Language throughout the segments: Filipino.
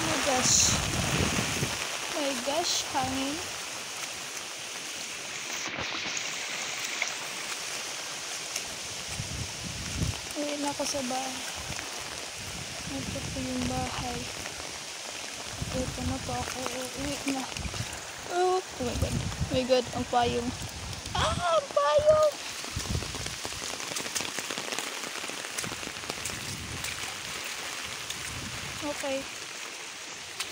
my gosh. My gosh, hangin. Uwi na ako sa bahay. Ito po yung bahay. Ito na po ako. Uwi na. Oh my god. Oh my god, ang payong. Ah, ang payong! Okay.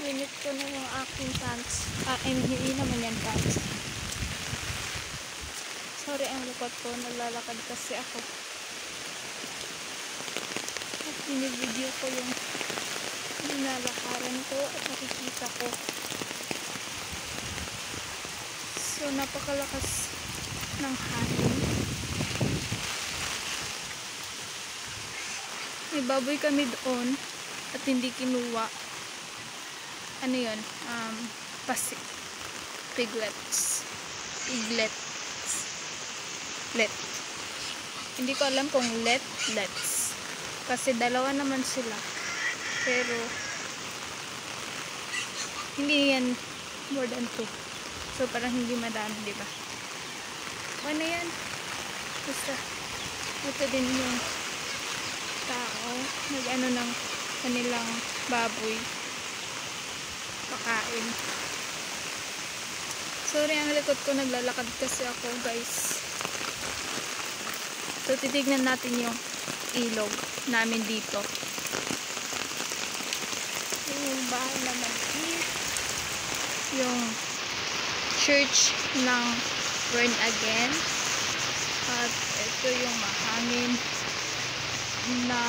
Linit ko na yung aking pants. Hindi naman yan pants. Sorry ang lukot ko. Naglalakad kasi ako. At binibideo ko yung nilalakaran ko at nakikita ko. So, napakalakas ng hangin. May baboy kami doon at hindi kinuha. Ano yun? Piglets. Let. Hindi ko alam kung lets. Kasi dalawa naman sila. Pero, hindi yan more than 2. So, parang hindi madami, di ba? Ano yan? Basta, ito din yung tao. Nag-ano ng kanilang baboy. Pakain. Sorry, ang likod ko. Naglalakad kasi ako, guys. So, titignan natin yung ilog namin dito. Yung bahay naman is yung church ng Born Again. At ito yung mahangin na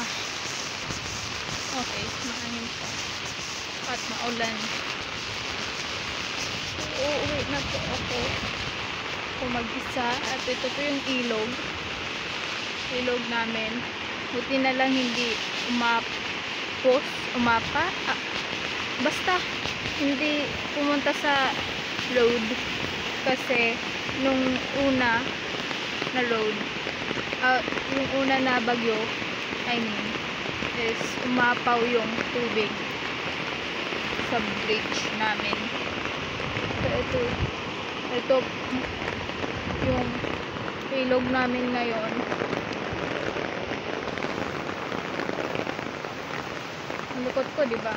mahangin pa at maulan. So, uuwi na po ako kung mag-isa. At ito po yung ilog namin. Buti na lang hindi umapa. Basta hindi pumunta sa road kasi nung una na road, yung una na bagyo, is umapaw yung tubig sa bridge namin. So ito yung ilog namin ngayon. Ang likod ko, diba?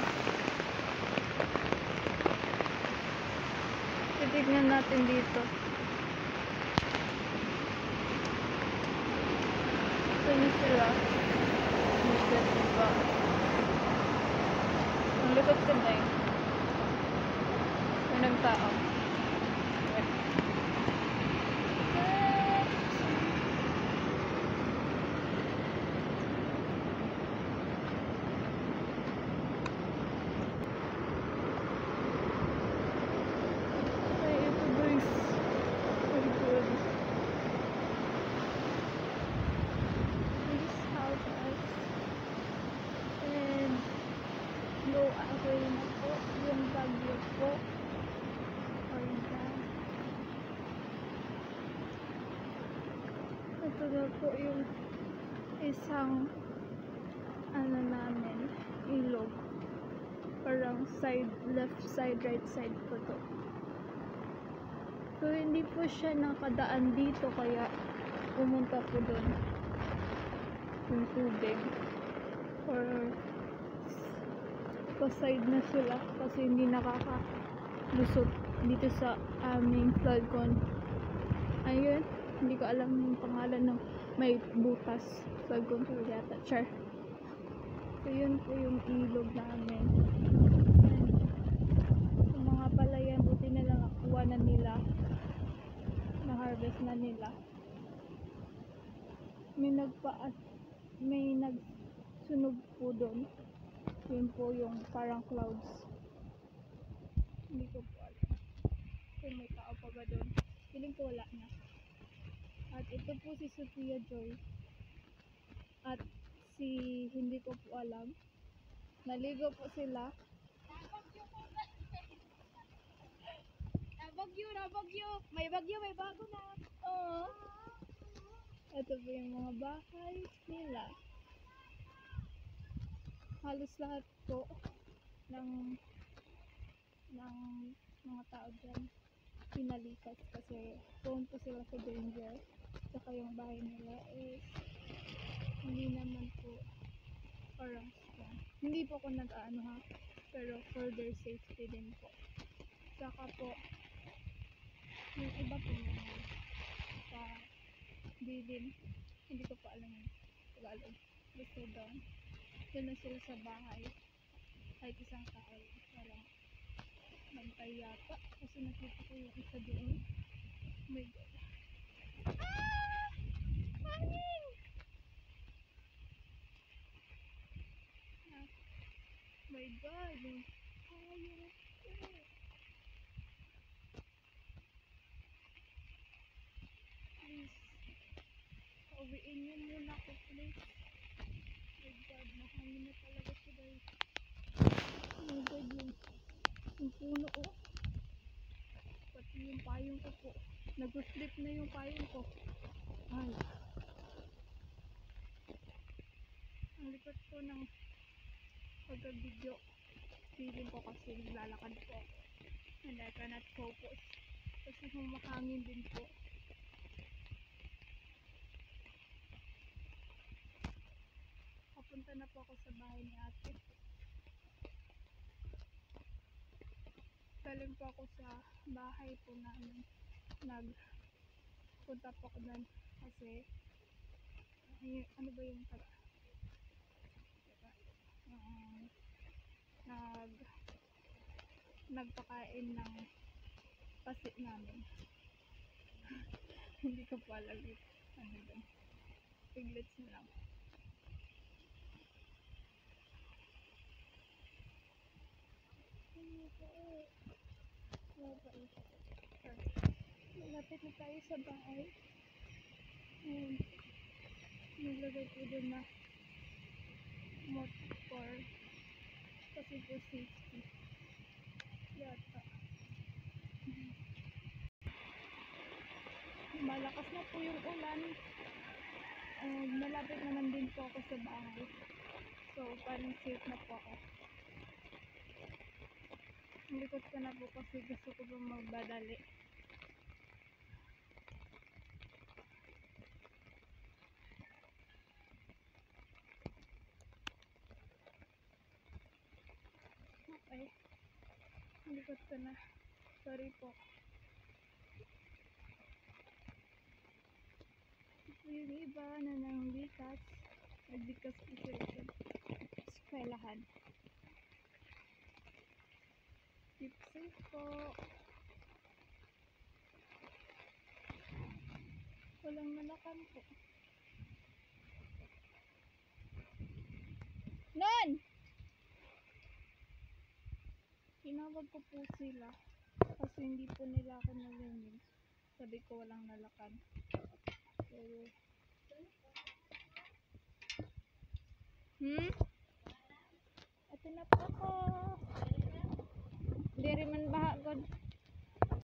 Titignan natin dito. Ito na sila. Diba? Ang likod ko na yun. May tao. Okay na po yung bagyo po. Ito na po yung isang namin ilog. Parang left side, right side po to. So hindi po siya nakadaan dito kaya pumunta po doon yung tubig. Or pa-side na sila kasi hindi nakakalusot dito sa aming flood con. Ayun, hindi ko alam yung pangalan ng may butas. Flood control yata. Char. So yun po yung ilog namin. Yung mga palayan, buti na lang nakuha na nila. Na-harvest na nila. May nagsunog po doon. Yun po yung parang clouds. Hindi ko po alam kung may tao pa ba doon. Feeling ko wala na. At ito po si Sophia Joy. At hindi ko po alam. Naligo po sila. Nabagyo. May bagyo, may bago na. Oh. Ito po yung mga bahay nila. Halos lahat po ng mga tao dyan pinalikas kasi prone po sila sa danger. Saka yung bahay nila is hindi naman po parang hindi po ako nag-ano ha, pero for their safety din po. Saka po yung iba po mga sa bilin, hindi ko pa alam yung Tagalog, basta doon na sila sa bahay kahit isang tao, parang bantay yata kasi nakita ko yung isa doon. Oh my god, hangin! My god, yung hayop. Please, pauwiin niyo muna ako please. My god, mahangin na talaga siya guys. Oh my god, yung puno oh. Pati yung payong ko po. Nag-slip na yung payong ko. Ay. Ang likot ko ng pagka-video. Feeling ko kasi naglalakad po ako. And I cannot focus. Kasi humahangin din po. Papunta na po ako sa bahay ni ate. Galing po ako sa bahay po namin. Nagpunta po ako doon kasi ano ba yung nagpakain ng pasi namin. Hindi ko po alam yung ano doon. Piglets na lang. Malapit na tayo sa bahay. And naglagay po doon na motor kasi po safety yata. Malakas na po yung ulan. And malapit naman din po ako sa bahay. So parang safe na po ako. Likot ko na po kasi gusto ko po magbadali. Okay. Likot ko na. Sorry po. Yung iba na nang likas. Naglikas po sila sa eskwelahan. Keep safe po. Walang nalakan po. Non! Tinawag ko po sila kasi hindi po nila ako narinig. Sabi ko walang nalakan. Pero ito na po ako. Diri man bahagod.